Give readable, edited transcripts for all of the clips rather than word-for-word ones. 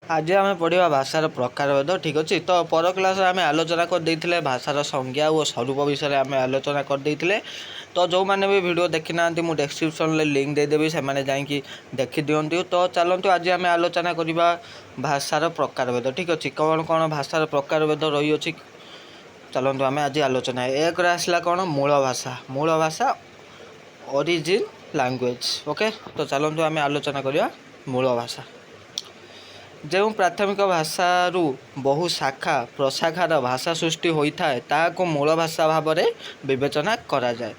आज आम पढ़ा भाषार प्रकारभेद ठीक अच्छे। तो पर क्लास आम आलोचना करदे भाषार संज्ञा और स्वरूप विषय आम आलोचना करदे। तो जो मैंने भी वीडियो देखी ना मुझे डिस्क्रिप्शन में लिंक देदेवी से जाकि देखी दिंतु। तो चलतु आज आम आलोचना करवा भाषार प्रकारभेद ठीक अच्छे। कौन कौन भाषार प्रकारभेद रही अच्छी चलतु आम आज आलोचना। एक आसला कौन मूल भाषा ओरिजिन लैंग्वेज। ओके तो चलतु आम आलोचना करवा मूल भाषा। जो प्राथमिक भाषारू बहु शाखा प्रशाखार भाषा सृष्टि होता है ताको मूल भाषा भाव में विवेचना करा जाए।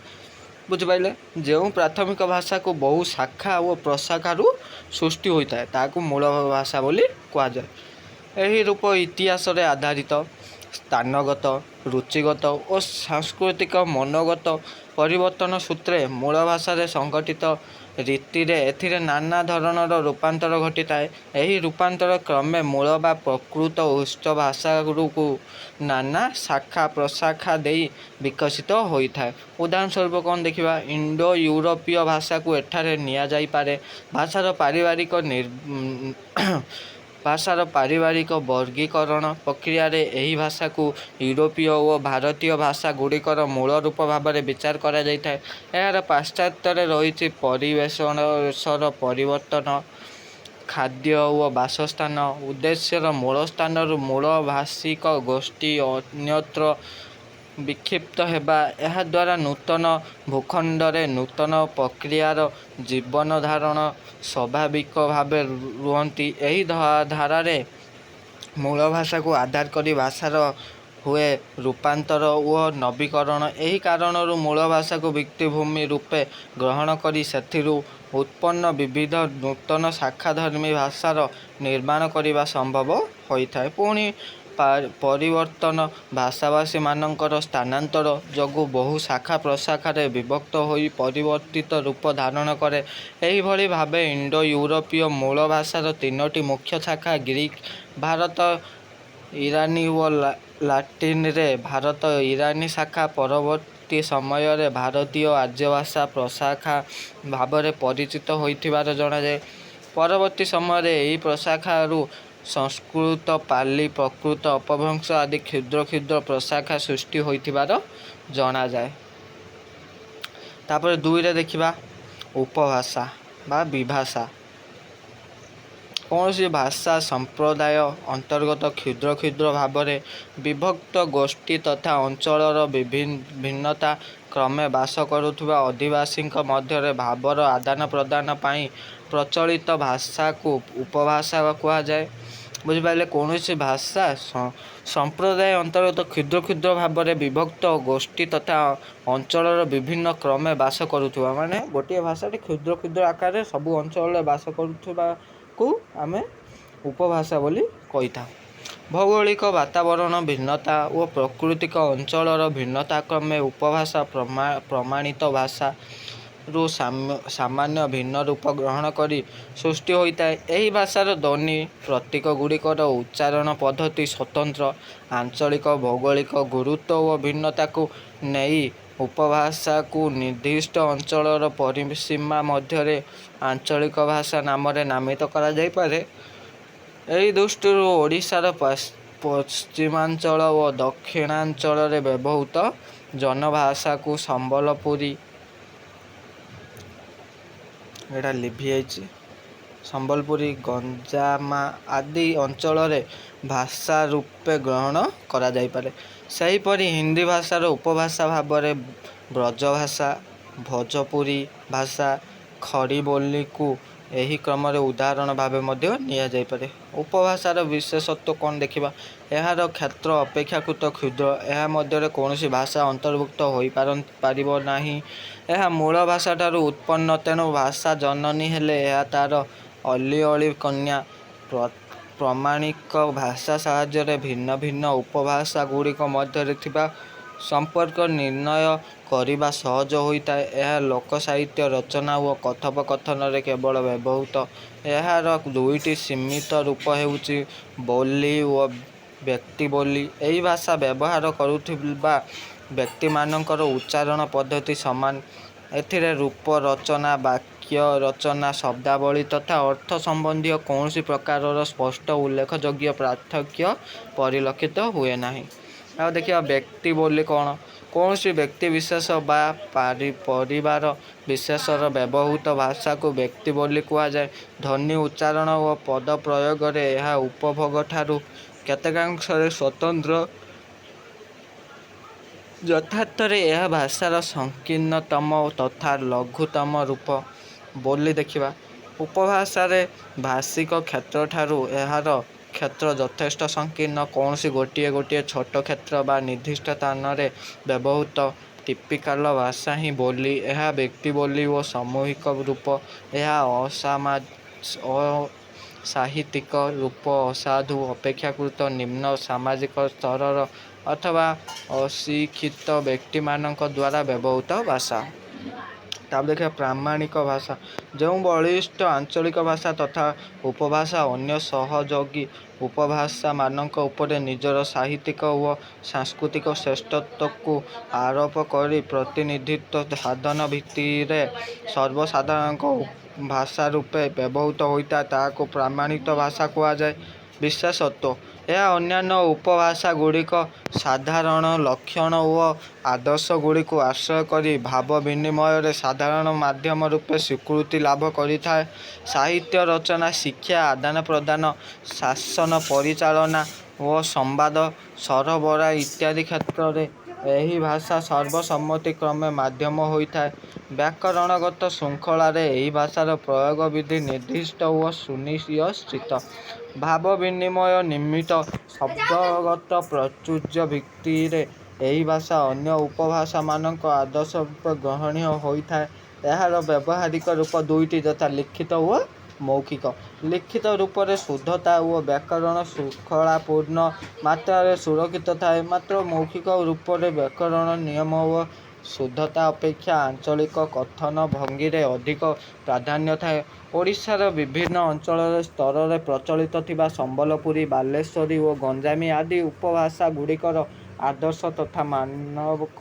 बुझिपारे जो प्राथमिक भाषा को बहु शाखा और प्रशाखारू सृष्टि होता है ताको मूल भाषा बोली कहुए। यही रूप इतिहास रे आधारित स्थानगत रुचिगत और सांस्कृतिक मनोगत परिवर्तन सूत्रे मूल भाषा रे संगठित रीति रे एथिरे नाना धरणर रूपांतर घटी थाए। यही रूपांतर क्रमे मूल बा प्रकृत उच्च भाषा को नाना शाखा प्रशाखा देई विकसित होता है। उदाहरण स्वरूप कौन देखा इंडो यूरोपीय भाषा को एठारे निया जाई पारे। भाषार पारिवारिक वर्गीकरण प्रक्रिया रे एही भाषा को यूरोपीय और भारतीय भाषा गुड़िकर मूल रूप भाव में विचार करा जाता है। यार पाश्चात्य रही परिवेशर परिवर्तन खाद्य और बासस्थान उद्देश्यर मूल स्थान मूल भाषिक गोष्ठी अन्यत्र विक्षिप्त होगा। यह द्वारा नूतन भूखंडरे नूतन प्रक्रियार जीवन धारण स्वाभाविक भाव रुहति। यही धारा रे मूल भाषा को आधार करी भाषार हुए रूपांतर और नवीकरण। यही कारण मूल भाषा को भित्तिभूमि रूपे ग्रहण करी सेथिरु उत्पन्न विविध नूतन शाखाधर्मी भाषार निर्माण करने संभव होता है। पुणी परिवर्तन भाषाभाषी मानकर स्थानांतर जोगु बहु शाखा प्रशाखारे विभक्त होई परिवर्तित रूप धारण करे। यही भली भावे इंडो यूरोपीय मूल भाषार तीनोटी मुख्य शाखा ग्रीक भारत ईरानी व लाटिन रे भारत ईरानी शाखा परवर्ती समय रे भारतीय आर्यभाषा प्रशाखा भाव में परिचित होइथिबार जणा जाए। परवर्ती समय रे एही प्रशाखारू संस्कृत पाली प्रकृत अपभ्रंश आदि क्षुद्र क्षुद्र प्रशाखा सृष्टि होइथिबार जना जाए। तापर दुई रे देखिबा उपभाषा बा विभाषा। कौन सी भाषा संप्रदाय अंतर्गत क्षुद्र क्षुद्र भाव में विभक्त गोष्ठी तथा अंचलर भिन्नता क्रमे बास करुवा अधिवासी मध्य भावर आदान प्रदान पाई प्रचलित भाषा को उपभाषा कहुए। बुझिपारे कौन सी भाषा संप्रदाय अंतर्गत क्षुद्र क्षुद्र भाव में विभक्त गोष्ठी तथा अंचलर विभिन्न क्रमे बास करुवा माने गोटे भाषा क्षुद्र क्षुद्र आकार सबु अंचल बास करुवा को आमे उपभाषा बोली कही था। भौगोलिक वातावरण भिन्नता और प्राकृतिक अंचलर भिन्नता क्रमे उपभाषा प्रमाणित भाषा रु सामान्य भिन्न रूप ग्रहण करी सृष्टि होता है। यही भाषार ध्वनि प्रतीक गुड़िकर उच्चारण पद्धति स्वतंत्र आंचलिक भौगोलिक गुरुत्व और भिन्नता को नहीं उपभाषा को निर्दिष्ट अंचलर परिसीमा मध्य आंचलिक भाषा नाम नामित करा जाय पारे। यही दृष्टि ओडिशार पश्चिमांचल और दक्षिणांचल व्यवहृत जनभाषा को संबलपुरी एटा लिभि संबलपुरी गंजामा आदि अंचल भाषा रूपे ग्रहण करा जाय पारे। सेहीपरि हिंदी भाषार उपभाषा भाव में ब्रजभाषा भोजपुरी भाषा खड़ी बोली को यही क्रम उदाहरण भाव नि उपभाषार विशेषत्व कौन देखा यार क्षेत्र अपेक्षाकृत क्षुद्र यह मध्य कौन सी भाषा अंतर्भुक्त हो पार नहीं। यह मूल भाषा ठार उत्पन्न तेणु भाषा जननी हेले तार अली अली कन्या प्रमाणिक भाषा साहाय्य भिन्न भिन्न उपभाषा गुड़िक मध्य संपर्क निर्णय करने सहज होता है। यह लोक साहित्य रचना और कथोपकथन रे केवल व्यवहृत। यार दुईटी सीमित रूप होउची बोली और व्यक्ति बोली। यही भाषा व्यवहार करुथिबा व्यक्ति मानकर उच्चारण पद्धति समान। एथिरे रूप रचना वाक्य ବାକ୍ୟ ରଚନା ଶବ୍ଦାବଳୀ ତଥା ଅର୍ଥ ସମ୍ବନ୍ଧୀୟ କୌଣସି ପ୍ରକାରର ସ୍ପଷ୍ଟ ଉଲ୍ଲେଖଯୋଗ୍ୟ ପାର୍ଥକ୍ୟ ପରିଲକ୍ଷିତ ହୁଏ ନାହିଁ। ଆଉ ଦେଖିବା ବ୍ୟକ୍ତି ବୋଲି କ'ଣ? କୌଣସି ବ୍ୟକ୍ତିବିଶେଷ ବା ପରିବାର ବିଶେଷର ବ୍ୟବହୃତ ଭାଷାକୁ ବ୍ୟକ୍ତି ବୋଲି କୁହାଯାଏ। ଧ୍ୱନି ଉଚ୍ଚାରଣ ଓ ପଦ ପ୍ରୟୋଗରେ ଏହା ଉପଭୋଗଠାରୁ କେତେକାଂଶରେ ସ୍ୱତନ୍ତ୍ର। ଯଥାର୍ଥରେ ଏହା ଭାଷାର ସଂକୀର୍ଣ୍ଣତମ ତଥା ଲଘୁତମ ରୂପ ବୋଲି ଦେଖିବା। ଉପଭାଷାରେ ଭାଷିକ କ୍ଷେତ୍ରଠାରୁ ଏହାର କ୍ଷେତ୍ର ଯଥେଷ୍ଟ ସଂକୀର୍ଣ୍ଣ। କୌଣସି ଗୋଟିଏ ଛୋଟ କ୍ଷେତ୍ର ବା ନିର୍ଦ୍ଦିଷ୍ଟ ସ୍ଥାନରେ ବ୍ୟବହୃତ ଟିପିକାଲ ଭାଷା ହିଁ ବୋଲି। ଏହା ବ୍ୟକ୍ତି ବୋଲି ଓ ସାମୂହିକ ରୂପ। ଏହା ଅସାହିତ୍ୟିକ ରୂପ ଅସାଧୁ, ଅପେକ୍ଷାକୃତ ନିମ୍ନ ସାମାଜିକ ସ୍ତରର ଅଥବା ଅଶିକ୍ଷିତ ବ୍ୟକ୍ତିମାନଙ୍କ ଦ୍ୱାରା ବ୍ୟବହୃତ ଭାଷା। ତାପରେ ଦେଖିବା ପ୍ରାମାଣିକ ଭାଷା। ଯେଉଁ ବଳିଷ୍ଠ ଆଞ୍ଚଳିକ ଭାଷା ତଥା ଉପଭାଷା ଅନ୍ୟ ସହଯୋଗୀ ଉପଭାଷାମାନଙ୍କ ଉପରେ ନିଜର ସାହିତ୍ୟିକ ଓ ସାଂସ୍କୃତିକ ଶ୍ରେଷ୍ଠତ୍ୱକୁ ଆରୋପ କରି ପ୍ରତିନିଧିତ୍ୱ ସାଧନ ଭିତ୍ତିରେ ସର୍ବସାଧାରଣ ଭାଷା ରୂପେ ବ୍ୟବହୃତ ହୋଇଥାଏ, ତାହାକୁ ପ୍ରାମାଣିକ ଭାଷା କୁହାଯାଏ। ବିଶେଷତଃ ଏହା ଅନ୍ୟାନ୍ୟ ଉପଭାଷାଗୁଡ଼ିକର ସାଧାରଣ ଲକ୍ଷଣ ଓ ଆଦର୍ଶଗୁଡ଼ିକୁ ଆଶ୍ରୟ କରି ଭାବ ବିନିମୟର ସାଧାରଣ ମାଧ୍ୟମ ରୂପେ ସ୍ୱୀକୃତି ଲାଭ କରିଥାଏ। ସାହିତ୍ୟ ରଚନା, ଶିକ୍ଷା ଆଦାନପ୍ରଦାନ, ଶାସନ ପରିଚାଳନା ଓ ସମ୍ବାଦ ସରବରାହ ଇତ୍ୟାଦି କ୍ଷେତ୍ରରେ ଏହି ଭାଷା ସର୍ବସମ୍ମତିକ୍ରମେ ମାଧ୍ୟମ ହୋଇଥାଏ। ବ୍ୟାକରଣଗତ ଶୃଙ୍ଖଳାରେ ଏହି ଭାଷାର ପ୍ରୟୋଗ ବିଧି ନିର୍ଦ୍ଦିଷ୍ଟ ଓ ସୁନିଶ୍ଚିତ। ଭାବ ବିନିମୟ ନିମିତ୍ତ ଶବ୍ଦଗତ ପ୍ରାଚୁର୍ଯ୍ୟ ଭିତ୍ତିରେ ଏହି ଭାଷା ଅନ୍ୟ ଉପଭାଷାମାନଙ୍କ ଆଦର୍ଶ ରୂପେ ଗ୍ରହଣୀୟ ହୋଇଥାଏ। ଏହାର ବ୍ୟବହାରିକ ରୂପ ଦୁଇଟି, ଯଥା ଲିଖିତ ଓ ମୌଖିକ। ଲିଖିତ ରୂପରେ ଶୁଦ୍ଧତା ଓ ବ୍ୟାକରଣ ଶୃଙ୍ଖଳାପୂର୍ଣ୍ଣ ମାତ୍ରାରେ ସୁରକ୍ଷିତ ଥାଏ, ମାତ୍ର ମୌଖିକ ରୂପରେ ବ୍ୟାକରଣ ନିୟମ ଓ ଶୁଦ୍ଧତା ଅପେକ୍ଷା ଆଞ୍ଚଳିକ କଥନ ଭଙ୍ଗୀରେ ଅଧିକ ପ୍ରାଧାନ୍ୟ ଥାଏ। ଓଡ଼ିଶାର ବିଭିନ୍ନ ସ୍ତରରେ ପ୍ରଚଳିତ ଥିବା ସମ୍ବଲପୁରୀ, ବାଲେଶ୍ୱରୀ ଓ ଗଞ୍ଜାମୀ ଆଦି ଉପଭାଷାଗୁଡ଼ିକର ଆଦର୍ଶ ତଥା ମାନକ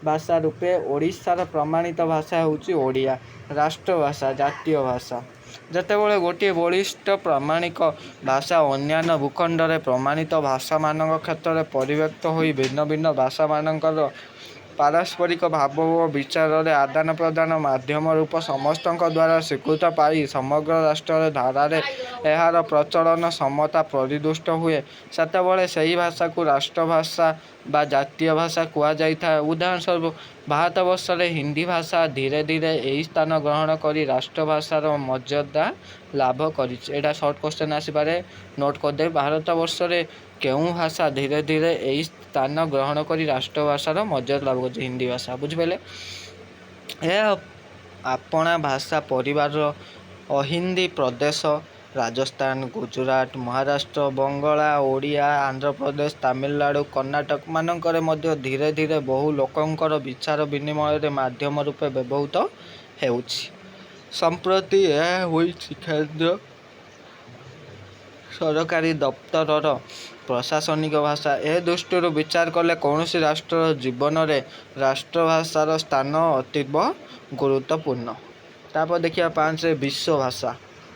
ଭାଷା ରୂପେ ଓଡ଼ିଶାର ପ୍ରମାଣିତ ଭାଷା ହେଉଛି ଓଡ଼ିଆ। ରାଷ୍ଟ୍ରଭାଷା, ଜାତୀୟ ଭାଷା। ଯେତେବେଳେ ଗୋଟିଏ ବଳିଷ୍ଠ ପ୍ରାମାଣିକ ଭାଷା ଅନ୍ୟାନ୍ୟ ଭୂଖଣ୍ଡରେ ପ୍ରମାଣିତ ଭାଷାମାନଙ୍କ କ୍ଷେତ୍ରରେ ପରିବ୍ୟାପ୍ତ ହୋଇ ଭିନ୍ନ ଭିନ୍ନ ଭାଷାମାନଙ୍କର ପାରସ୍ପରିକ ଭାବ ଓ ବିଚାରର ଆଦାନ ପ୍ରଦାନ ମାଧ୍ୟମ ରୂପେ ସମସ୍ତଙ୍କ ଦ୍ୱାରା ସ୍ୱୀକୃତ ପାଇ ସମଗ୍ର ରାଷ୍ଟ୍ରର ଧାରାରେ ଏହାର ପ୍ରଚଳନ ସମତା ପରିଦୃଷ୍ଟ ହୁଏ, ସେତେବେଳେ ସେହି ଭାଷାକୁ ରାଷ୍ଟ୍ରଭାଷା ବା ଜାତୀୟ ଭାଷା କୁହାଯାଇଥାଏ। ଉଦାହରଣ ସ୍ୱରୂପ ଭାରତବର୍ଷରେ ହିନ୍ଦୀ ଭାଷା ଧୀରେ ଧୀରେ ଏହି ସ୍ଥାନ ଗ୍ରହଣ କରି ରାଷ୍ଟ୍ରଭାଷାର ମର୍ଯ୍ୟାଦା ଲାଭ କରିଛି। ଏଇଟା ସର୍ଟ କୋଶ୍ଚିନ୍ ଆସିପାରେ, ନୋଟ୍ କରିଦେବେ। ଭାରତବର୍ଷରେ କେଉଁ ଭାଷା ଧୀରେ ଧୀରେ ଏହି ସ୍ଥାନ ଗ୍ରହଣ କରି ରାଷ୍ଟ୍ରଭାଷାର ମର୍ଯ୍ୟାଦା ଲାଭ କରିଛି? ହିନ୍ଦୀ ଭାଷା। ବୁଝିପାରିଲେ? ଏହା ଆପଣା ଭାଷା ପରିବାରର ଅହିନ୍ଦୀ ପ୍ରଦେଶ, ରାଜସ୍ଥାନ, ଗୁଜରାଟ, ମହାରାଷ୍ଟ୍ର, ବଙ୍ଗଳା, ଓଡ଼ିଆ, ଆନ୍ଧ୍ରପ୍ରଦେଶ, ତାମିଲନାଡୁ, କର୍ଣ୍ଣାଟକ ମାନଙ୍କରେ ମଧ୍ୟ ଧୀରେ ଧୀରେ ବହୁ ଲୋକଙ୍କର ବିଚାର ବିନିମୟର ମାଧ୍ୟମ ରୂପେ ବ୍ୟବହୃତ ହେଉଛି। ସମ୍ପ୍ରତି ଏହା ହୋଇଛି କେନ୍ଦ୍ର ସରକାରୀ ଦପ୍ତରର ପ୍ରଶାସନିକ ଭାଷା। ଏ ଦୃଷ୍ଟିରୁ ବିଚାର କଲେ କୌଣସି ରାଷ୍ଟ୍ରର ଜୀବନରେ ରାଷ୍ଟ୍ରଭାଷାର ସ୍ଥାନ ଅତୀବ ଗୁରୁତ୍ୱପୂର୍ଣ୍ଣ। ତାପରେ ଦେଖିବା 5ରେ ବିଶ୍ୱଭାଷା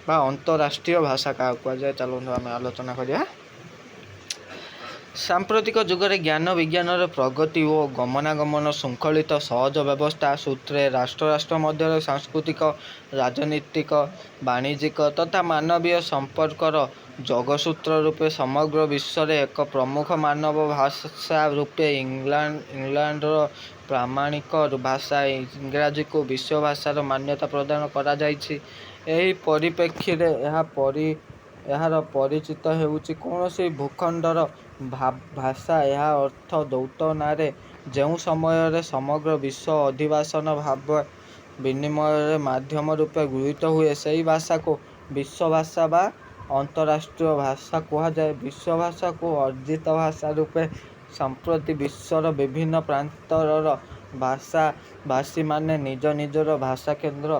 ବା ଅନ୍ତରାଷ୍ଟ୍ରୀୟ ଭାଷା କାହାକୁ କୁହାଯାଏ? ଚାଲନ୍ତୁ ଆମେ ଆଲୋଚନା କରିବା। ସାମ୍ପ୍ରତିକ ଯୁଗରେ ଜ୍ଞାନ ବିଜ୍ଞାନର ପ୍ରଗତି ଓ ଗମନାଗମନ ଶୃଙ୍ଖଳିତ ସହଜ ବ୍ୟବସ୍ଥା ସୂତ୍ରେ ରାଷ୍ଟ୍ର ମଧ୍ୟରେ ସାଂସ୍କୃତିକ, ରାଜନୀତିକ, ବାଣିଜ୍ୟିକ ତଥା ମାନବୀୟ ସମ୍ପର୍କର ଯୋଗସୂତ୍ର ରୂପେ ସମଗ୍ର ବିଶ୍ୱରେ ଏକ ପ୍ରମୁଖ ମାନବ ଭାଷା ରୂପେ ଇଂଲଣ୍ଡର ପ୍ରାମାଣିକ ଭାଷା ଇଂରାଜୀକୁ ବିଶ୍ୱଭାଷାର ମାନ୍ୟତା ପ୍ରଦାନ କରାଯାଇଛି। ଏହି ପରିପ୍ରେକ୍ଷୀରେ ଏହାର ପରିଚିତ ହେଉଛି କୌଣସି ଭୂଖଣ୍ଡର ଭାଷା ଏହା ଅର୍ଥ ଦ୍ୱୈତ ନାଁରେ ଯେଉଁ ସମୟରେ ସମଗ୍ର ବିଶ୍ୱ ଅଧିବାସନ ଭାବ ବିନିମୟର ମାଧ୍ୟମ ରୂପେ ଗୃହୀତ ହୁଏ, ସେହି ଭାଷାକୁ ବିଶ୍ୱଭାଷା ବା ଅନ୍ତରାଷ୍ଟ୍ରୀୟ ଭାଷା କୁହାଯାଏ। ବିଶ୍ୱଭାଷାକୁ ଅର୍ଜିତ ଭାଷା ରୂପେ ସମ୍ପ୍ରତି ବିଶ୍ୱର ବିଭିନ୍ନ ପ୍ରାନ୍ତରର ଭାଷାଭାଷୀମାନେ ନିଜ ନିଜର ଭାଷାକେନ୍ଦ୍ର,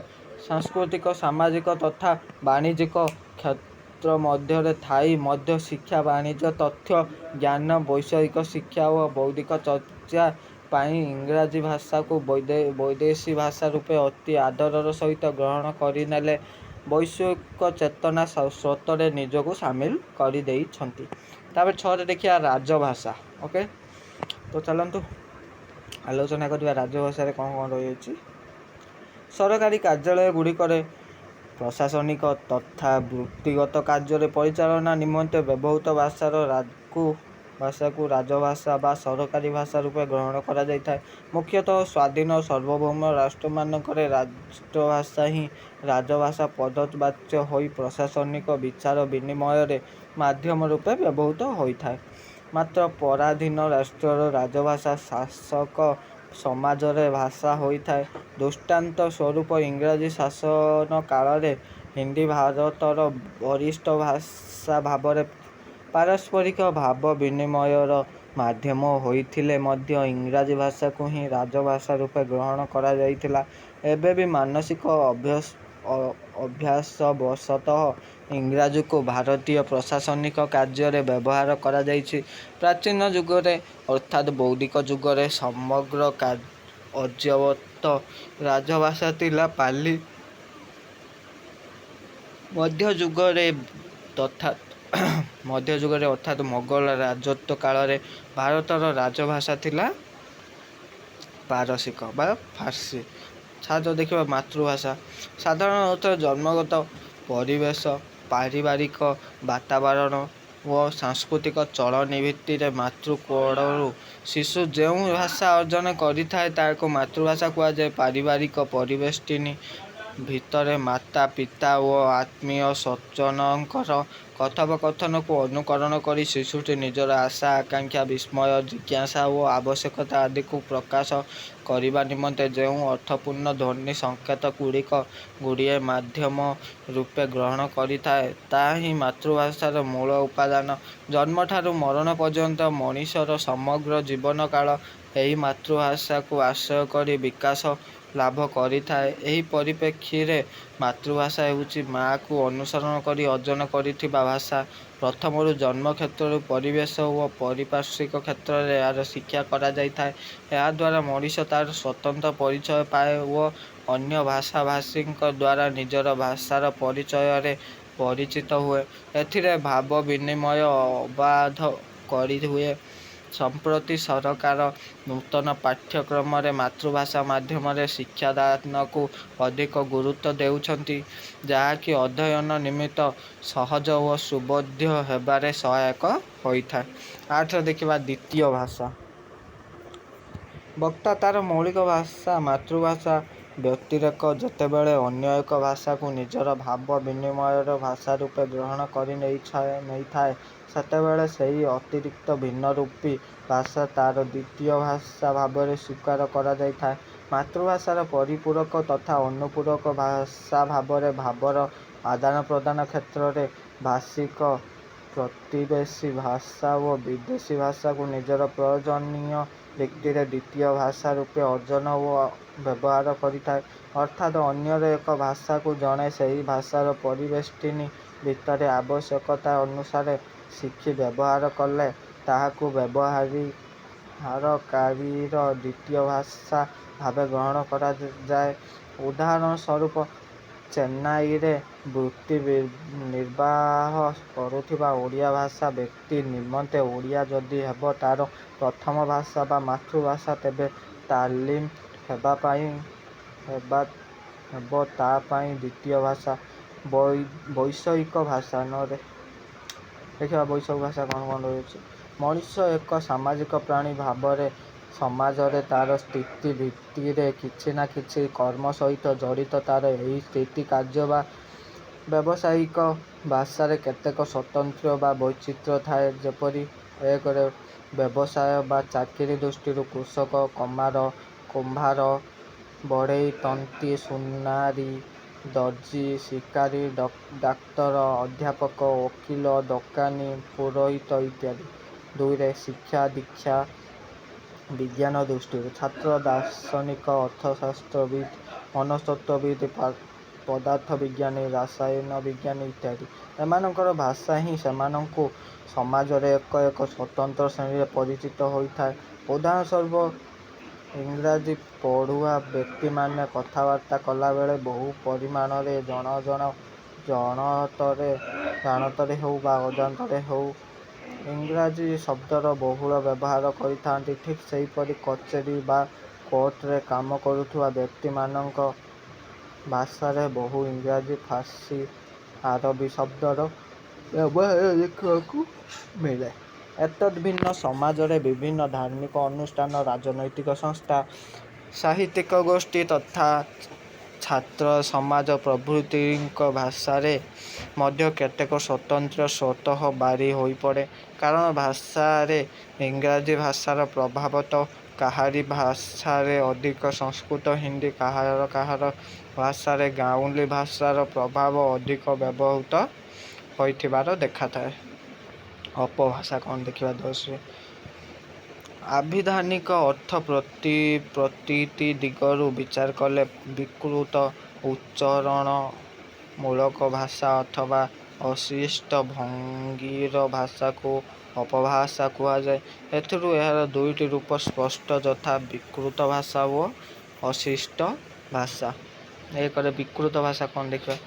ସାଂସ୍କୃତିକ, ସାମାଜିକ ତଥା ବାଣିଜ୍ୟିକ କ୍ଷେତ୍ର ମଧ୍ୟରେ ଥାଇ ମଧ୍ୟ ଶିକ୍ଷା, ବାଣିଜ୍ୟ, ତଥ୍ୟ ଜ୍ଞାନ, ବୈଷୟିକ ଶିକ୍ଷା ଓ ବୌଦ୍ଧିକ ଚର୍ଚ୍ଚା ପାଇଁ ଇଂରାଜୀ ଭାଷାକୁ ବୈଦେଶୀ ଭାଷା ରୂପେ ଅତି ଆଦରର ସହିତ ଗ୍ରହଣ କରିନେଲେ ବୈଶ୍ୱିକ ଚେତନା ସ୍ରୋତରେ ନିଜକୁ ସାମିଲ କରିଦେଇଛନ୍ତି। ତାପରେ 6ରେ ଦେଖିବା ରାଜଭାଷା। ଓକେ, ତ ଚାଲନ୍ତୁ ଆଲୋଚନା କରିବା ରାଜଭାଷାରେ କ'ଣ କ'ଣ ରହିଅଛି। ସରକାରୀ କାର୍ଯ୍ୟାଳୟ ଗୁଡ଼ିକରେ ପ୍ରଶାସନିକ ତଥା ବୃତ୍ତିଗତ କାର୍ଯ୍ୟରେ ପରିଚାଳନା ନିମନ୍ତେ ବ୍ୟବହୃତ ଭାଷାକୁ ରାଜଭାଷା ବା ସରକାରୀ ଭାଷା ରୂପେ ଗ୍ରହଣ କରାଯାଇଥାଏ। ମୁଖ୍ୟତଃ ସ୍ୱାଧୀନ ଓ ସାର୍ବଭୌମ ରାଷ୍ଟ୍ରମାନଙ୍କରେ ରାଷ୍ଟ୍ରଭାଷା ହିଁ ରାଜଭାଷା ପଦବାଚ୍ୟ ହୋଇ ପ୍ରଶାସନିକ ବିଚାର ବିନିମୟରେ ମାଧ୍ୟମ ରୂପେ ବ୍ୟବହୃତ ହୋଇଥାଏ। ମାତ୍ର ପରାଧୀନ ରାଷ୍ଟ୍ରର ରାଜଭାଷା ଶାସକ ସମାଜରେ ଭାଷା ହୋଇଥାଏ। ଦୃଷ୍ଟାନ୍ତ ସ୍ୱରୂପ ଇଂରାଜୀ ଶାସନ କାଳରେ ହିନ୍ଦୀ ଭାରତର ବରିଷ୍ଠ ଭାଷା ଭାବରେ ପାରସ୍ପରିକ ଭାବ ବିନିମୟର ମାଧ୍ୟମ ହୋଇଥିଲେ ମଧ୍ୟ ଇଂରାଜୀ ଭାଷାକୁ ହିଁ ରାଜଭାଷା ରୂପେ ଗ୍ରହଣ କରାଯାଇଥିଲା। ଏବେ ବି ମାନସିକ ଅଭ୍ୟାସବଶତଃ ଇଂରାଜୀକୁ ଭାରତୀୟ ପ୍ରଶାସନିକ କାର୍ଯ୍ୟରେ ବ୍ୟବହାର କରାଯାଇଛି। ପ୍ରାଚୀନ ଯୁଗରେ ଅର୍ଥାତ୍ ବୈଦିକ ଯୁଗରେ ସମଗ୍ର ଆର୍ଯ୍ୟାବର୍ତ ରାଜଭାଷା ଥିଲା ପାଲି। ମଧ୍ୟଯୁଗରେ ଅର୍ଥାତ୍ ମୋଗଲ ରାଜତ୍ୱ କାଳରେ ଭାରତର ରାଜଭାଷା ଥିଲା ପାରସିକ ବା ଫାର୍ସି। ଦେଖିବା ମାତୃଭାଷା। ସାଧାରଣତଃ ଜନ୍ମଗତ ପରିବେଶ, ପାରିବାରିକ ବାତାବରଣ ଓ ସାଂସ୍କୃତିକ ଚଳଣି ଭିତ୍ତିରେ ମାତୃକୋଳରୁ ଶିଶୁ ଯେଉଁ ଭାଷା ଅର୍ଜନ କରିଥାଏ ତାହାକୁ ମାତୃଭାଷା କୁହାଯାଏ। ପାରିବାରିକ ପରିବେଷ୍ଟନୀ ଭିତରେ ମାତା, ପିତା ଓ ଆତ୍ମୀୟ ସ୍ୱଜନଙ୍କର କଥୋପକଥନକୁ ଅନୁକରଣ କରି ଶିଶୁଟି ନିଜର ଆଶା, ଆକାଂକ୍ଷା, ବିସ୍ମୟ, ଜିଜ୍ଞାସା ଓ ଆବଶ୍ୟକତା ଆଦିକୁ ପ୍ରକାଶ କରିବା ନିମନ୍ତେ ଯେଉଁ ଅର୍ଥପୂର୍ଣ୍ଣ ଧ୍ୱନି ସଂକେତଗୁଡ଼ିଏ ମାଧ୍ୟମ ରୂପେ ଗ୍ରହଣ କରିଥାଏ, ତାହା ହିଁ ମାତୃଭାଷାର ମୂଳ ଉପାଦାନ। ଜନ୍ମଠାରୁ ମରଣ ପର୍ଯ୍ୟନ୍ତ ମଣିଷର ସମଗ୍ର ଜୀବନକାଳ ଏହି ମାତୃଭାଷାକୁ ଆଶ୍ରୟ କରି ବିକାଶ ଲାଭ କରିଥାଏ। ଏହି ପରିପ୍ରେକ୍ଷୀରେ ମାତୃଭାଷା ହେଉଛି ମାଆକୁ ଅନୁସରଣ କରି ଅର୍ଜନ କରିଥିବା ଭାଷା। ପ୍ରଥମରୁ ଜନ୍ମ କ୍ଷେତ୍ରରୁ ପରିବେଶ ଓ ପାରିପାର୍ଶ୍ୱିକ କ୍ଷେତ୍ରରେ ଏହାର ଶିକ୍ଷା କରାଯାଇଥାଏ। ଏହାଦ୍ୱାରା ମଣିଷ ତା'ର ସ୍ୱତନ୍ତ୍ର ପରିଚୟ ପାଏ ଓ ଅନ୍ୟ ଭାଷାଭାଷୀଙ୍କ ଦ୍ୱାରା ନିଜର ଭାଷାର ପରିଚୟରେ ପରିଚିତ ହୁଏ। ଏଥିରେ ଭାବ ବିନିମୟ ଅବାଧ କରିହୁଏ। ସମ୍ପ୍ରତି ସରକାର ନୂତନ ପାଠ୍ୟକ୍ରମରେ ମାତୃଭାଷା ମାଧ୍ୟମରେ ଶିକ୍ଷାଦାନକୁ ଅଧିକ ଗୁରୁତ୍ୱ ଦେଉଛନ୍ତି, ଯାହାକି ଅଧ୍ୟୟନ ନିମିତ୍ତ ସହଜ ଓ ସୁବୋଧ୍ୟ ହେବାରେ ସହାୟକ ହୋଇଥାଏ। 8ରେ ଦେଖିବା ଦ୍ୱିତୀୟ ଭାଷା। ବକ୍ତା ତା'ର ମୌଳିକ ଭାଷା ମାତୃଭାଷା ବ୍ୟତିରେକ ଯେତେବେଳେ ଅନ୍ୟ ଏକ ଭାଷାକୁ ନିଜର ଭାବ ବିନିମୟର ଭାଷା ରୂପେ ଗ୍ରହଣ କରି ନେଇଥାଏ, ସେତେବେଳେ ସେହି ଅତିରିକ୍ତ ଭିନ୍ନରୂପୀ ଭାଷା ତା'ର ଦ୍ୱିତୀୟ ଭାଷା ଭାବରେ ସ୍ୱୀକାର କରାଯାଇଥାଏ। ମାତୃଭାଷାର ପରିପୂରକ ତଥା ଅନୁପୂରକ ଭାଷା ଭାବରେ ଭାବର ଆଦାନପ୍ରଦାନ କ୍ଷେତ୍ରରେ ଭାଷିକ ପ୍ରତିବେଶୀ ଭାଷା ଓ ବିଦେଶୀ ଭାଷାକୁ ନିଜର ପ୍ରୟୋଜନୀୟ ଭିତ୍ତିରେ ଦ୍ୱିତୀୟ ଭାଷା ରୂପେ ଅର୍ଜନ ଓ ବ୍ୟବହାର କରିଥାଏ। ଅର୍ଥାତ୍ ଅନ୍ୟର ଏକ ଭାଷାକୁ ଜଣେ ସେହି ଭାଷାର ପରିବେଷ୍ଟନୀ ଭିତରେ ଆବଶ୍ୟକତା ଅନୁସାରେ ଶିଖି ବ୍ୟବହାର କଲେ ତାହାକୁ ବ୍ୟବହାରକାରୀର ଦ୍ୱିତୀୟ ଭାଷା ଭାବେ ଗ୍ରହଣ କରାଯାଏ। ଉଦାହରଣ ସ୍ୱରୂପ ଚେନ୍ନାଇରେ ବୃତ୍ତି ନିର୍ବାହ କରୁଥିବା ଓଡ଼ିଆ ଭାଷା ବ୍ୟକ୍ତି ନିମନ୍ତେ ଓଡ଼ିଆ ଯଦି ହେବ ତା'ର ପ୍ରଥମ ଭାଷା ବା ମାତୃଭାଷା, ତେବେ ତାଲିମ ହେବ ତା' ପାଇଁ ଦ୍ୱିତୀୟ ଭାଷା। ବୈଷୟିକ ଭାଷା। 9ରେ ଦେଖିବା ବୈଷୟିକ ଭାଷା କ'ଣ କ'ଣ ରହିଛି। ମଣିଷ ଏକ ସାମାଜିକ ପ୍ରାଣୀ ଭାବରେ ସମାଜରେ ତା'ର ସ୍ଥିତି ଭିତ୍ତିରେ କିଛି ନା କିଛି କର୍ମ ସହିତ ଜଡ଼ିତ। ତା'ର ଏହି ସ୍ଥିତି, କାର୍ଯ୍ୟ ବା ବ୍ୟବସାୟିକ ଭାଷାରେ କେତେକ ସ୍ୱାତନ୍ତ୍ର୍ୟ ବା ବୈଚିତ୍ର୍ୟ ଥାଏ। ଯେପରି 1ରେ ବ୍ୟବସାୟ ବା ଚାକିରି ଦୃଷ୍ଟିରୁ କୃଷକ, କୁମ୍ଭାର, ବଢ଼େଇ, ତନ୍ତୀ, ସୁନାରୀ, ଦର୍ଜି, ଶିକାରୀ, ଡାକ୍ତର, ଅଧ୍ୟାପକ, ଓକିଲ, ଦୋକାନୀ, ପୁରୋହିତ ଇତ୍ୟାଦି। 2ରେ ଶିକ୍ଷା ଦୀକ୍ଷା ବିଜ୍ଞାନ ଦୃଷ୍ଟିରୁ ଛାତ୍ର, ଦାର୍ଶନିକ, ଅର୍ଥଶାସ୍ତ୍ରବିତ୍, ମନସ୍ତତ୍ତ୍ୱବିତ୍, ପଦାର୍ଥବିଜ୍ଞାନୀ, ରସାୟନ ବିଜ୍ଞାନୀ ଇତ୍ୟାଦି। ଏମାନଙ୍କର ଭାଷା ହିଁ ସେମାନଙ୍କୁ ସମାଜରେ ଏକ ଏକ ସ୍ୱତନ୍ତ୍ର ଶ୍ରେଣୀରେ ପରିଚିତ ହୋଇଥାଏ। ଉଦାହରଣ ସ୍ୱରୂପ ଇଂରାଜୀ ପଢ଼ୁଆ ବ୍ୟକ୍ତିମାନେ କଥାବାର୍ତ୍ତା କଲାବେଳେ ବହୁ ପରିମାଣରେ ଜାଣତରେ ହେଉ ବା ଅଜାଣତରେ ହେଉ ଇଂରାଜୀ ଶବ୍ଦର ବହୁଳ ବ୍ୟବହାର କରିଥାନ୍ତି। ଠିକ୍ ସେହିପରି କଚେରୀ ବା କୋର୍ଟରେ କାମ କରୁଥିବା ବ୍ୟକ୍ତିମାନଙ୍କ ଭାଷାରେ ବହୁ ଇଂରାଜୀ, ଫାର୍ସି, ଆରବୀ ଶବ୍ଦର ବ୍ୟବହାର ଦେଖିବାକୁ ମିଳେ। ଏତଦ୍ଭିନ୍ନ ସମାଜରେ ବିଭିନ୍ନ ଧାର୍ମିକ ଅନୁଷ୍ଠାନ, ରାଜନୈତିକ ସଂସ୍ଥା, ସାହିତ୍ୟିକ ଗୋଷ୍ଠୀ ତଥା ଛାତ୍ର ସମାଜ ପ୍ରଭୃତିଙ୍କ ଭାଷାରେ ମଧ୍ୟ କେତେକ ସ୍ୱତନ୍ତ୍ର ସ୍ୱତଃ ବାରି ହୋଇପଡ଼େ। କାରଣ ଭାଷାରେ ଇଂରାଜୀ ଭାଷାର ପ୍ରଭାବ ତ କାହାରି ଭାଷାରେ ଅଧିକ, ସଂସ୍କୃତ, ହିନ୍ଦୀ କାହାର ଭାଷାରେ ଗାଉଁଲି ଭାଷାର ପ୍ରଭାବ ଅଧିକ ବ୍ୟବହୃତ ହୋଇଥିବାର ଦେଖାଥାଏ। ଅପଭାଷା କ'ଣ ଦେଖିବା 10ରେ। ଆଭିଧାନିକ ଅର୍ଥ ପ୍ରତିଟି ଦିଗରୁ ବିଚାର କଲେ ବିକୃତ ଉଚ୍ଚାରଣମୂଳକ ଭାଷା ଅଥବା ଅଶିଷ୍ଟ ଭଙ୍ଗୀର ଭାଷାକୁ ଅପଭାଷା କୁହାଯାଏ। ଏଥିରୁ ଏହାର ଦୁଇଟି ରୂପ ସ୍ପଷ୍ଟ, ଯଥା ବିକୃତ ଭାଷା ଓ ଅଶିଷ୍ଟ ଭାଷା। 1ରେ ବିକୃତ ଭାଷା କ'ଣ ଦେଖିବା।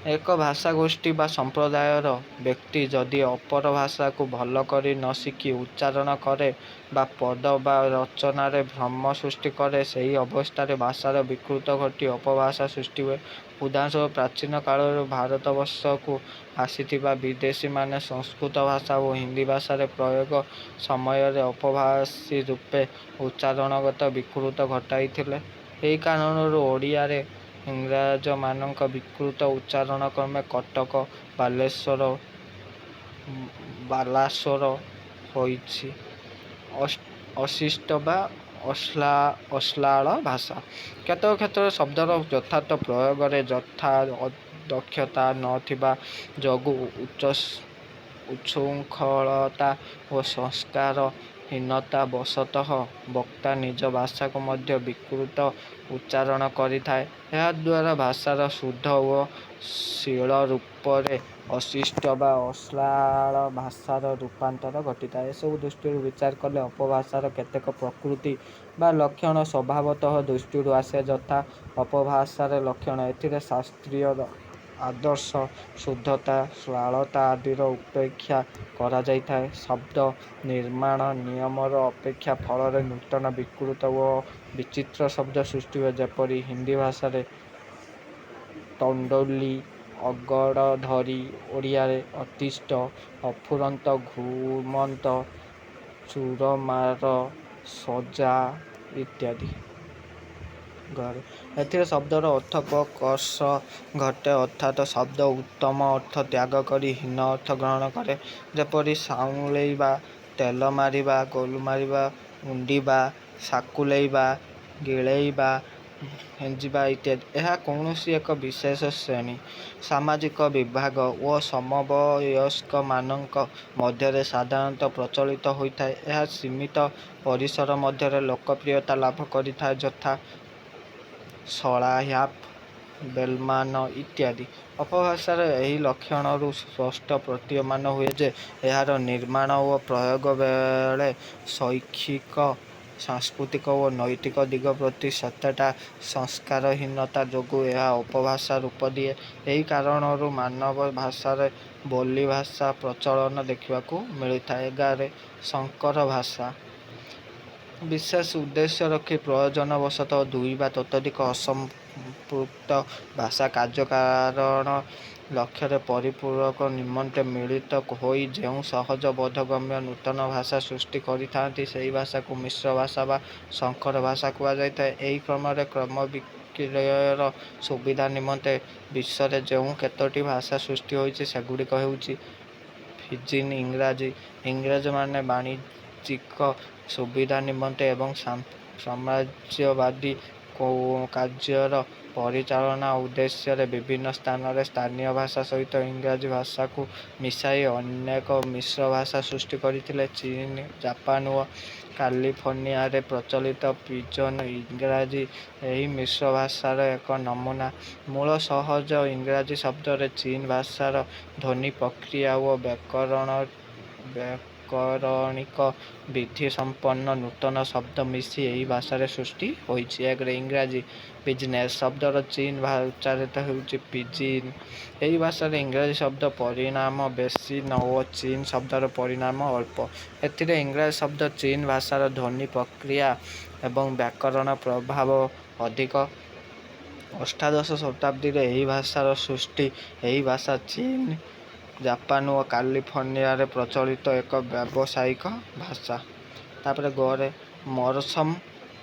ଏକ ଭାଷାଗୋଷ୍ଠୀ ବା ସମ୍ପ୍ରଦାୟର ବ୍ୟକ୍ତି ଯଦି ଅପର ଭାଷାକୁ ଭଲ କରି ନ ଶିଖି ଉଚ୍ଚାରଣ କରେ ବା ପଦ ବା ରଚନାରେ ଭ୍ରମ ସୃଷ୍ଟି କରେ, ସେହି ଅବସ୍ଥାରେ ଭାଷାର ବିକୃତ ଘଟି ଅପଭାଷା ସୃଷ୍ଟି ହୁଏ। ଉଦାହରଣ ସ୍ୱରୂପ ପ୍ରାଚୀନ କାଳରୁ ଭାରତବର୍ଷକୁ ଆସିଥିବା ବିଦେଶୀମାନେ ସଂସ୍କୃତ ଭାଷା ଓ ହିନ୍ଦୀ ଭାଷାର ପ୍ରୟୋଗ ସମୟରେ ଅପଭାଷୀ ରୂପେ ଉଚ୍ଚାରଣଗତ ବିକୃତ ଘଟାଇଥିଲେ। ଏହି କାରଣରୁ ଓଡ଼ିଆରେ ଇଂରାଜମାନଙ୍କ ବିକୃତ ଉଚ୍ଚାରଣ କ୍ରମେ କଟକ, ବାଲାସୋର ହୋଇଛି। ଅଶିଷ୍ଟ ବା ଅଶ୍ଳାଳ ଭାଷା। କେତେକ କ୍ଷେତ୍ରରେ ଶବ୍ଦର ଯଥାର୍ଥ ପ୍ରୟୋଗରେ ଯଥା ଦକ୍ଷତା ନ ଥିବା ଯୋଗୁଁ ଉଚ୍ଛୃଙ୍ଖଳତା ଓ ସଂସ୍କାର ହୀନତା ବଶତଃ ବକ୍ତା ନିଜ ଭାଷାକୁ ମଧ୍ୟ ବିକୃତ ଉଚ୍ଚାରଣ କରିଥାଏ। ଏହାଦ୍ୱାରା ଭାଷାର ଶୁଦ୍ଧ ଓ ଶ୍ଳୀଳ ରୂପରେ ଅଶିଷ୍ଟ ବା ଅଶ୍ଳାଳ ଭାଷାର ରୂପାନ୍ତର ଘଟିଥାଏ। ଏସବୁ ଦୃଷ୍ଟିରୁ ବିଚାର କଲେ ଅପଭାଷାର କେତେକ ପ୍ରକୃତି ବା ଲକ୍ଷଣ ସ୍ୱଭାବତଃ ଦୃଷ୍ଟିରୁ ଆସେ, ଯଥା ଅପଭାଷାର ଲକ୍ଷଣ। ଏଥିରେ ଶାସ୍ତ୍ରୀୟ ଆଦର୍ଶ, ଶୁଦ୍ଧତା, ଶ୍ଳାଳତା ଆଦିର ଉପେକ୍ଷା କରାଯାଇଥାଏ। ଶବ୍ଦ ନିର୍ମାଣ ନିୟମର ଉପେକ୍ଷା ଫଳରେ ନୂତନ, ବିକୃତ ଓ ବିଚିତ୍ର ଶବ୍ଦ ସୃଷ୍ଟି ହୁଏ। ଯେପରି ହିନ୍ଦୀ ଭାଷାରେ ତଣ୍ଡୋଲି, ଅଗଡ଼ଧରି, ଓଡ଼ିଆରେ ଅତିଷ୍ଠ, ଅଫୁରନ୍ତ, ଘୁମନ୍ତ, ଚୁରମାର, ସଜା ଇତ୍ୟାଦି। ଏଥିରେ ଶବ୍ଦର ଅର୍ଥପ୍ରକର୍ଷ ଘଟେ, ଅର୍ଥାତ୍ ଶବ୍ଦ ଉତ୍ତମ ଅର୍ଥ ତ୍ୟାଗ କରି ହୀନ ଅର୍ଥ ଗ୍ରହଣ କରେ। ଯେପରି ସାଉଁଳେଇବା, ତେଲ ମାରିବା, ଗୋଲ ମାରିବା, ଉଣ୍ଡିବା, ସାକୁଳେଇବା, ଗିଳେଇବା, ହେଞ୍ଜିବା ଇତ୍ୟାଦି। ଏହା କୌଣସି ଏକ ବିଶେଷ ଶ୍ରେଣୀ, ସାମାଜିକ ବିଭାଗ ଓ ସମବୟସ୍କମାନଙ୍କ ମଧ୍ୟରେ ସାଧାରଣତଃ ପ୍ରଚଳିତ ହୋଇଥାଏ। ଏହା ସୀମିତ ପରିସର ମଧ୍ୟରେ ଲୋକପ୍ରିୟତା ଲାଭ କରିଥାଏ, ଯଥା ଶଳା, ହ୍ୟାପ୍, ବେଲମାନ ଇତ୍ୟାଦି। ଅପଭାଷାର ଏହି ଲକ୍ଷଣରୁ ସ୍ପଷ୍ଟ ପ୍ରତୀୟମାନ ହୁଏ ଯେ ଏହାର ନିର୍ମାଣ ଓ ପ୍ରୟୋଗ ବେଳେ ଶୈକ୍ଷିକ, ସାଂସ୍କୃତିକ ଓ ନୈତିକ ଦିଗ ପ୍ରତି ସେତେଟା ସଂସ୍କାରହୀନତା ଯୋଗୁଁ ଏହା ଅପଭାଷା ରୂପ ଦିଏ। ଏହି କାରଣରୁ ମାନବ ଭାଷାରେ ବୋଲିଭାଷା ପ୍ରଚଳନ ଦେଖିବାକୁ ମିଳିଥାଏ। 11ରେ ସଂକର ଭାଷା। ବିଶେଷ ଉଦ୍ଦେଶ୍ୟ ରଖି ପ୍ରୟୋଜନବଶତଃ ଦୁଇ ବା ତତୋଧିକ ଅସଂପୃକ୍ତ ଭାଷା କାର୍ଯ୍ୟକାରଣ ଲକ୍ଷ୍ୟରେ ପରିପୂରକ ନିମନ୍ତେ ମିଳିତ ହୋଇ ଯେଉଁ ସହଜ ବୋଧଗମ୍ୟ ନୂତନ ଭାଷା ସୃଷ୍ଟି କରିଥାନ୍ତି, ସେହି ଭାଷାକୁ ମିଶ୍ର ଭାଷା ବା ସଂକର ଭାଷା କୁହାଯାଇଥାଏ। ଏହି କ୍ରମରେ କ୍ରମବିକ୍ରୟର ସୁବିଧା ନିମନ୍ତେ ବିଶ୍ୱରେ ଯେଉଁ କେତୋଟି ଭାଷା ସୃଷ୍ଟି ହୋଇଛି, ସେଗୁଡ଼ିକ ହେଉଛି ପିଜିନ୍ ଇଂରାଜୀ। ଇଂରେଜମାନେ ବାଣିଜ୍ୟିକ ସୁବିଧା ନିମନ୍ତେ ଏବଂ ସାମ୍ରାଜ୍ୟବାଦୀ କାର୍ଯ୍ୟର ପରିଚାଳନା ଉଦ୍ଦେଶ୍ୟରେ ବିଭିନ୍ନ ସ୍ଥାନରେ ସ୍ଥାନୀୟ ଭାଷା ସହିତ ଇଂରାଜୀ ଭାଷାକୁ ମିଶାଇ ଅନେକ ମିଶ୍ର ଭାଷା ସୃଷ୍ଟି କରିଥିଲେ। ଚୀନ, ଜାପାନ ଓ କାଲିଫର୍ଣ୍ଣିଆରେ ପ୍ରଚଳିତ ପିଜନ୍ ଇଂରାଜୀ ଏହି ମିଶ୍ର ଭାଷାର ଏକ ନମୁନା। ମୂଳ ସହଜ ଇଂରାଜୀ ଶବ୍ଦରେ ଚୀନ ଭାଷାର ଧ୍ୱନି ପ୍ରକ୍ରିୟା ଓ ବ୍ୟାକରଣରେ ବ୍ୟାକରଣିକ ବିଧି ସମ୍ପନ୍ନ ନୂତନ ଶବ୍ଦ ମିଶି ଏହି ଭାଷାରେ ସୃଷ୍ଟି ହୋଇଛି। ଏକରେ ଇଂରାଜୀ ବିଜନେସ୍ ଶବ୍ଦର ଚୀନ ଉଚ୍ଚାରିତ ହେଉଛି ପିଜିନ୍। ଏହି ଭାଷାରେ ଇଂରାଜୀ ଶବ୍ଦ ପରିମାଣ ବେଶୀ ଓ ଚୀନ ଶବ୍ଦର ପରିମାଣ ଅଳ୍ପ। ଏଥିରେ ଇଂରାଜୀ ଶବ୍ଦ ଚୀନ ଭାଷାର ଧ୍ୱନି ପ୍ରକ୍ରିୟା ଏବଂ ବ୍ୟାକରଣ ପ୍ରଭାବ ଅଧିକ। ଅଷ୍ଟାଦଶ ଶତାବ୍ଦୀରେ ଏହି ଭାଷାର ସୃଷ୍ଟି। ଏହି ଭାଷା ଚୀନ, ଜାପାନ ଓ କାଲିଫର୍ଣ୍ଣିଆରେ ପ୍ରଚଳିତ ଏକ ବ୍ୟବସାୟିକ ଭାଷା। ତାପରେ ଗରେ ମରସମ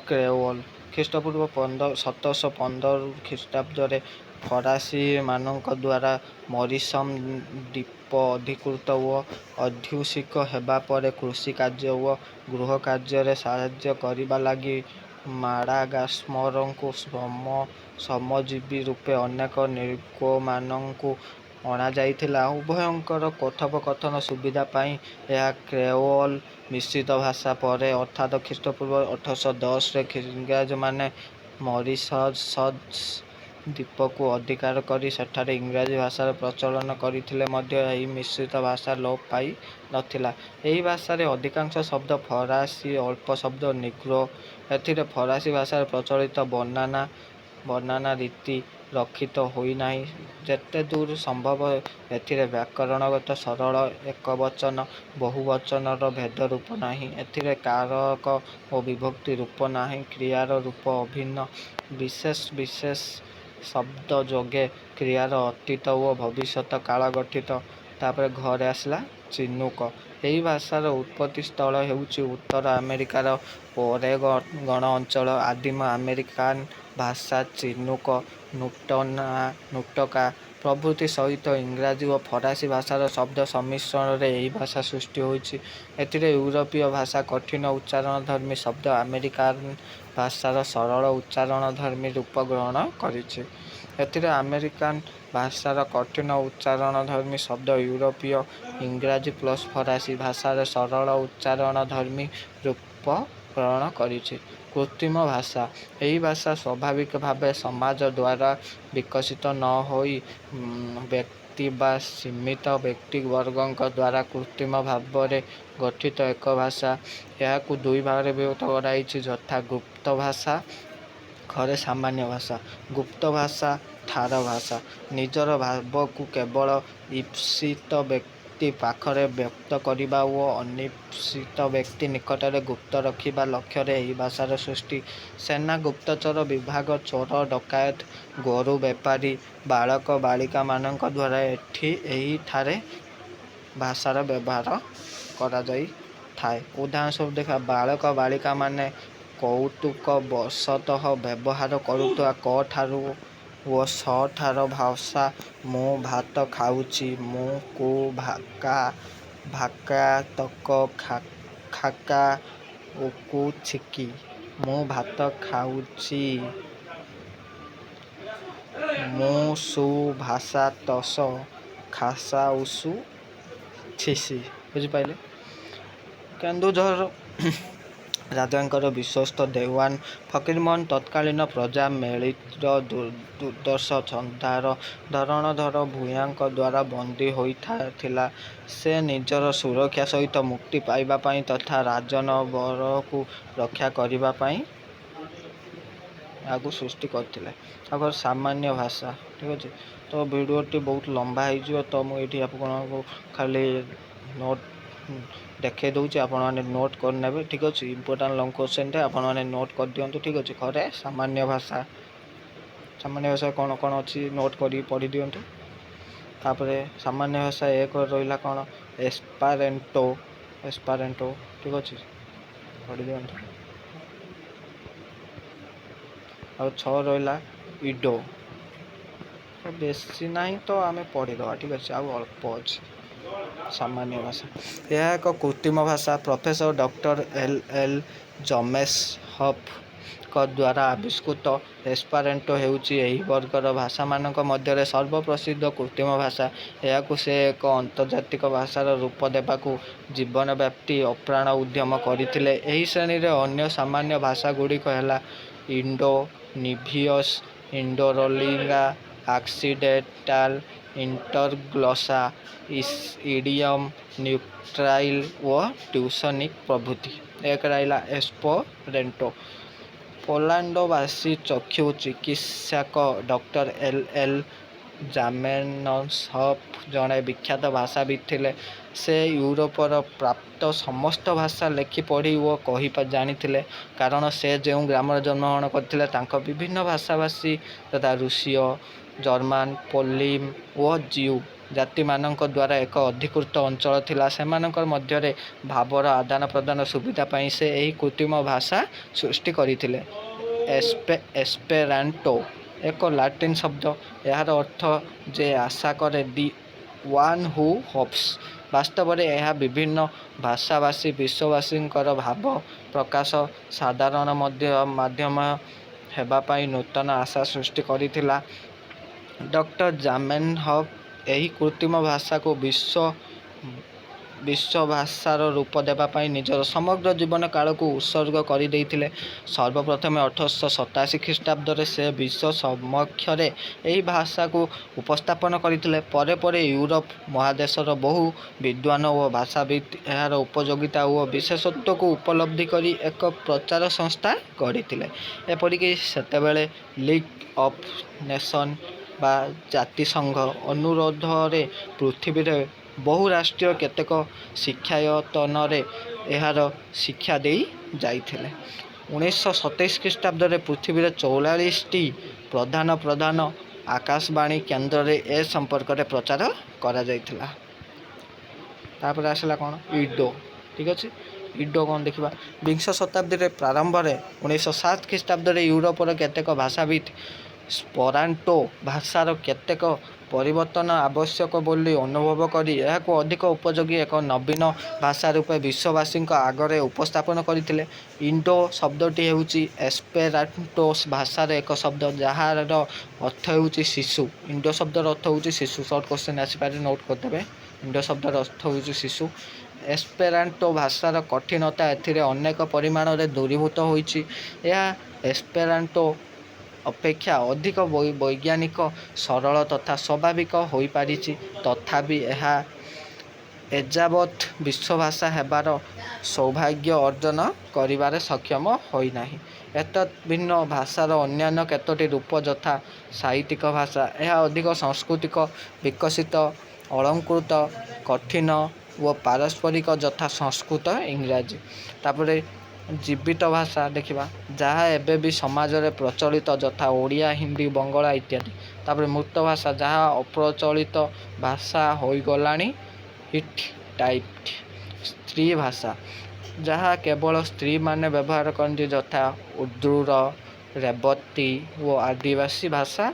କ୍ରେଓଲ ଖ୍ରୀଷ୍ଟପୂର୍ବ 1715 ଖ୍ରୀଷ୍ଟାବ୍ଦରେ ଫରାସୀମାନଙ୍କ ଦ୍ୱାରା ମରିସମ ଦ୍ୱୀପ ଅଧିକୃତ ଓ ଅଧ୍ୟୁଷିତ ହେବା ପରେ କୃଷି କାର୍ଯ୍ୟ ଓ ଗୃହ କାର୍ଯ୍ୟରେ ସାହାଯ୍ୟ କରିବା ଲାଗି ମାଡାଗାସ୍କରକୁ ଶ୍ରମଜୀବୀ ରୂପେ ଅନେକ ନିଗ୍ରୋମାନଙ୍କୁ ଅଣାଯାଇଥିଲା। ଉଭୟଙ୍କର କଥୋପକଥନ ସୁବିଧା ପାଇଁ ଏହା କ୍ରେଓଲ ମିଶ୍ରିତ ଭାଷା। ପରେ ଅର୍ଥାତ୍ ଖ୍ରୀଷ୍ଟପୂର୍ବ 1810ରେ ଇଂରେଜମାନେ ମରିସସ୍ ଦ୍ୱୀପକୁ ଅଧିକାର କରି ସେଠାରେ ଇଂରାଜୀ ଭାଷାର ପ୍ରଚଳନ କରିଥିଲେ ମଧ୍ୟ ଏହି ମିଶ୍ରିତ ଭାଷା ଲୋପ ପାଇ ନଥିଲା। ଏହି ଭାଷାରେ ଅଧିକାଂଶ ଶବ୍ଦ ଫରାସୀ, ଅଳ୍ପ ଶବ୍ଦ ନିଗ୍ରୋ। ଏଥିରେ ଫରାସୀ ଭାଷାରେ ପ୍ରଚଳିତ ବର୍ଣ୍ଣନା ରୀତି ରକ୍ଷିତ ହୋଇନାହିଁ। ଯେତେଦୂର ସମ୍ଭବ ଏଥିରେ ବ୍ୟାକରଣଗତ ସରଳ ଏକବଚନ ବହୁବଚନର ଭେଦ ରୂପ ନାହିଁ। ଏଥିରେ କାରକ ଓ ବିଭକ୍ତି ରୂପ ନାହିଁ। କ୍ରିୟାର ରୂପ ଅଭିନ୍ନ। ବିଶେଷ ବିଶେଷ ଶବ୍ଦ ଯୋଗେ କ୍ରିୟାର ଅତୀତ ଓ ଭବିଷ୍ୟତ କାଳ ଗଠିତ। ତାପରେ ଘରେ ଆସିଲା ଚିନୁକ। ଏହି ଭାଷାର ଉତ୍ପତ୍ତି ସ୍ଥଳ ହେଉଛି ଉତ୍ତର ଆମେରିକାର ଓରେଗନ ଅଞ୍ଚଳ। ଆଦିମ ଆମେରିକାନ୍ ଭାଷା ଚିନୁକ, ନୁଟକା ପ୍ରଭୃତି ସହିତ ଇଂରାଜୀ ଓ ଫରାସୀ ଭାଷାର ଶବ୍ଦ ସମ୍ମିଶ୍ରଣରେ ଏହି ଭାଷା ସୃଷ୍ଟି ହୋଇଛି। ଏଥିରେ ୟୁରୋପୀୟ ଭାଷା କଠିନ ଉଚ୍ଚାରଣଧର୍ମୀ ଶବ୍ଦ ଆମେରିକାନ୍ ଭାଷାର ସରଳ ଉଚ୍ଚାରଣଧର୍ମୀ ରୂପ ଗ୍ରହଣ କରିଛି। ଏଥିରେ ଆମେରିକାନ୍ ଭାଷାର କଠିନ ଉଚ୍ଚାରଣଧର୍ମୀ ଶବ୍ଦ ୟୁରୋପୀୟ ଇଂରାଜୀ ପ୍ଲସ୍ ଫରାସୀ ଭାଷାର ସରଳ ଉଚ୍ଚାରଣଧର୍ମୀ ରୂପ ଗ୍ରହଣ କରିଛି। କୃତ୍ରିମ ଭାଷା। ଏହି ଭାଷା ସ୍ୱାଭାବିକ ଭାବେ ସମାଜ ଦ୍ୱାରା ବିକଶିତ ନ ହୋଇ ବ୍ୟକ୍ତି ବା ସୀମିତ ବ୍ୟକ୍ତିବର୍ଗଙ୍କ ଦ୍ୱାରା କୃତ୍ରିମ ଭାବରେ ଗଠିତ ଏକ ଭାଷା। ଏହାକୁ ଦୁଇ ଭାଗରେ ବିଭକ୍ତ କରାଯାଇଛି ଯଥା ଗୁପ୍ତ ଭାଷା, ଘରେ ସାମାନ୍ୟ ଭାଷା। ଗୁପ୍ତ ଭାଷା ଠାର ଭାଷା। ନିଜର ଭାବକୁ କେବଳ ঈପ୍ସିତ ବ୍ୟକ୍ତି ପାଖରେ ବ୍ୟକ୍ତ କରିବା ଓ ଅନିପ୍ସିତ ବ୍ୟକ୍ତି ନିକଟରେ ଗୁପ୍ତ ରଖିବା ଲକ୍ଷ୍ୟରେ ଏହି ଭାଷାର ସୃଷ୍ଟି। ସେନା, ଗୁପ୍ତଚର ବିଭାଗ, ଚୋର, ଡକାୟତ, ଗୋରୁ ବେପାରୀ, ବାଳକ ବାଳିକାମାନଙ୍କ ଦ୍ୱାରା ଏହିଠାରେ ଭାଷାର ବ୍ୟବହାର କରାଯାଇଥାଏ। ଉଦାହରଣ ସ୍ୱରୂପ ଦେଖିବା ବାଳକ ବାଳିକାମାନେ କୌତୁକବଶତଃ ବ୍ୟବହାର କରୁଥିବା କ ଠାରୁ ଓ ସ ଠାର ଭାଷା ମୁଁ ଭାତ ଖାଉଛି, ମୁଁ କୁ ଭାକା ତକ ଖାକା ଉକୁ ଛିକି। ମୁଁ ଭାତ ଖାଉଛି। ମୁଁ ସୁ ଭାଷା ତସ ଖାସା ଉସୁ ଛିସି। ବୁଝିପାରିଲେ? କେନ୍ଦୁଝର ରାଜାଙ୍କର ବିଶ୍ୱସ୍ତ ଦେୱାନ ଫକୀରମୋହନ ତତ୍କାଳୀନ ପ୍ରଜା ମେଳିର ଦୁର୍ଦ୍ଧର୍ଷ ଛନ୍ଦାର ଧରଣଧର ଭୂୟାଁଙ୍କ ଦ୍ୱାରା ବନ୍ଦୀ ହୋଇଥିଲା। ସେ ନିଜର ସୁରକ୍ଷା ସହିତ ମୁକ୍ତି ପାଇବା ପାଇଁ ତଥା ରାଜନବରକୁ ରକ୍ଷା କରିବା ପାଇଁ ଏହାକୁ ସୃଷ୍ଟି କରିଥିଲେ। ତାପରେ ସାମାନ୍ୟ ଭାଷା। ଠିକ୍ ଅଛି। ତ ଭିଡ଼ିଓଟି ବହୁତ ଲମ୍ବା ହେଇଯିବ, ତ ମୁଁ ଏଇଠି ଆପଣଙ୍କୁ ଖାଲି ନୋଟ୍ ଦେଖାଇ ଦେଉଛି, ଆପଣମାନେ ନୋଟ୍ କରିନେବେ। ଠିକ୍ ଅଛି। ଇମ୍ପୋର୍ଟାଣ୍ଟ ଲଙ୍ଗ୍ କୋଶ୍ଚିନ୍ଟେ ଆପଣମାନେ ନୋଟ୍ କରିଦିଅନ୍ତୁ। ଠିକ୍ ଅଛି। ଘରେ ସାମାନ୍ୟ ଭାଷା କ'ଣ କ'ଣ ଅଛି ନୋଟ୍ କରି ପଢ଼ି ଦିଅନ୍ତୁ। ତାପରେ ସାମାନ୍ୟ ଭାଷା ଏକ ରହିଲା କ'ଣ ଏସ୍ପାରେଣ୍ଟୋ। ଠିକ୍ ଅଛି, ପଢ଼ି ଦିଅନ୍ତୁ। ଆଉ 6 ରହିଲା ଇଡୋ। ବେଶୀ ନାହିଁ ତ ଆମେ ପଢ଼ିଦେବା। ଠିକ୍ ଅଛି। ଆଉ ଅଳ୍ପ ଅଛି ସାମାନ୍ୟ ଭାଷା। ଏହା ଏକ କୃତ୍ରିମ ଭାଷା। ପ୍ରଫେସର ଡକ୍ଟର ଏଲ୍ ଜମେସହଫ୍ଙ୍କ ଦ୍ୱାରା ଆବିଷ୍କୃତ ଏସ୍ପାରେଣ୍ଟୋ ହେଉଛି ଏହି ବର୍ଗର ଭାଷାମାନଙ୍କ ମଧ୍ୟରେ ସର୍ବପ୍ରସିଦ୍ଧ କୃତ୍ରିମ ଭାଷା। ଏହାକୁ ସେ ଏକ ଆନ୍ତର୍ଜାତିକ ଭାଷାର ରୂପ ଦେବାକୁ ଜୀବନବ୍ୟାପୀ ଅପ୍ରାଣ ଉଦ୍ୟମ କରିଥିଲେ। ଏହି ଶ୍ରେଣୀରେ ଅନ୍ୟ ସାମାନ୍ୟ ଭାଷାଗୁଡ଼ିକ ହେଲା ଇଣ୍ଡୋ ନିଭିୟସ୍, ଇଣ୍ଡୋରୋଲିଙ୍ଗା, ଅକ୍ସିଡେଣ୍ଟାଲ, इंटरग्लोसा, इडियम, न्यूट्राइल व ट्यूसनिक प्रभृति। एक रहा एस्पेरेंटो। पोलांडोवासी चक्षु चिकित्सक डॉक्टर एल एल जामेनसफ जड़े विख्यात भाषाविद थिले। से यूरोपर प्राप्त समस्त भाषा लेखि पढ़ी व कही जानी कारण से जो ग्राम जन्मग्रहण करते विभिन्न भाषाभाषी तथा रूसीय, जर्मान, पोलिम व जीव जाति मानक द्वारा एक अधिकृत अंचल थिला। सेमानकर मध्यरे भावर आदान प्रदान सुविधा पाई से यही कृत्रिम भाषा सृष्टि करथिले। एस्पेरांटो एक लाटिन शब्द। यार अर्थ जे आशा करे, दी वन हु होप्स। वास्तव में यह विभिन्न भाषाभाषी विश्ववासी भाव प्रकाश साधारण माध्यम हेबापाई नूतन आशा सृष्टि करिथिला। डॉक्टर जामेनहफ यही कृत्रिम भाषा को विश्व भाषार रूप देवाई निजर समग्र जीवन काल को उत्सर्ग कर देइथिले। सर्वप्रथम 1887 ख्रीष्टाब्द से विश्व समक्षरे यही भाषा को उपस्थापन करथिले। परे परे यूरोप महादेशर बहु विद्वान व भाषाविद यार उपयोगिता और विशेषत्व को उपलब्धि करी एक प्रचार संस्था गढ़िथिले। एपरिक सेतेबेले लीग ऑफ नेशन बा जातिसंघ अनुरोध रे पृथ्वी रे बहुराष्ट्रीय केतेक शिक्षायतन यार शिक्षा दे जाइथिले। 1927 ख्रीष्टाब्द में पृथ्वी रे 44टी प्रधान आकाशवाणी केन्द्र रे ए संपर्क रे प्रचार करा जाइथिला। तापर आसला कौन इडो। ठीक अच्छे, इडो कौन देखा। विंश शताब्दी रे प्रारंभ में 1907 ख्रीष्टाब्द में यूरोपर केतेक भाषाविद स्पेरांटो भाषार केतेक परिवर्तन आवश्यक बोली अनुभव करी यह अधिक उपयोगी एक नवीन भाषा रूपे विश्ववासी आगरे उपस्थापन करथिले। इंडो शब्दटी होउची एस्पेरांटोस भाषार एक शब्द जार अर्थ होउची शिशु। इंडो शब्दर अर्थ होउची शिशु। शॉर्ट क्वेश्चन आसीपारे, नोट करदेबे। इंडो शब्दर अर्थ होउची शिशु। एस्पेरांटो भाषार कठिनता एथिरे अनेक परिमाण रे दूरीभूत होइची। यह एस्पेरांटो अपेक्षा अधिक वैज्ञानिक, सरल तथा स्वाभाविक हो पारिछि। तथापि यह एजावत विश्वभाषा हेबार सौभाग्य अर्जन करिबारे सक्षम होई नाही। एतत् भिन्न भाषार अन्यान्य केतोटी रूप यथा साहित्यिक भाषा यह अधिक सांस्कृतिक, विकसित, अलंकृत, कठिन व पारस्परिक यथा संस्कृत, इंग्राजी। तापरे जीवित भाषा देखा जहाँ एबे भी समाज रे प्रचलित यथा ओडिया, हिंदी, बंगला इत्यादि। तापर मृत भाषा जहाँ अप्रचलित भाषा हो गलानी, हिट टाइप। स्त्री भाषा जहाँ केवल स्त्री माने व्यवहार करती यथा उर्दूर, रेवती व आदिवासी भाषा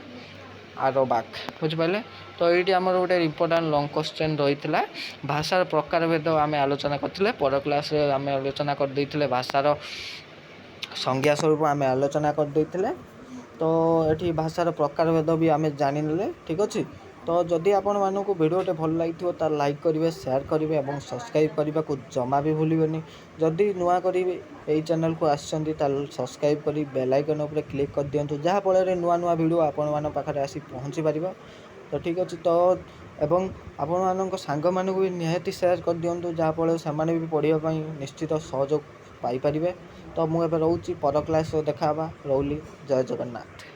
आरबाक। बुझिपारे। तो ये आमर गोटे इम्पोर्टाट लंग क्वेश्चन रही है। भाषार प्रकार भेद आम आलोचना करते पर क्लास आम आलोचना करदे भाषार संज्ञा स्वरूप आम आलोचना करदे। तो ये भाषार प्रकार भेद भी आम जानिले। ठीक अच्छे। तो जदि आपण मानक भिडियोटे भल लगी तो लाइक करेंगे, शेयर करेंगे और सब्सक्राइब करने को जमा भी भूलि। जदि नुआ करी यही चैनल को आसछन्ती सब्सक्राइब करी बेल आइकन उपर क्लिक कर दिंतु जहाँफल नुआ नुआ भिडियो आपण मान पाखे आसी पहुँची पार। तो ठीक अच्छे। तो एवं आपण मानक सांग मानक भी निहाती शेयर कर दिंतु जहाँफल से भी पढ़ाई निश्चित सहयोग पाइपर। तो मुझे रोची पर क्लास देखा रोली। जय जगन्नाथ।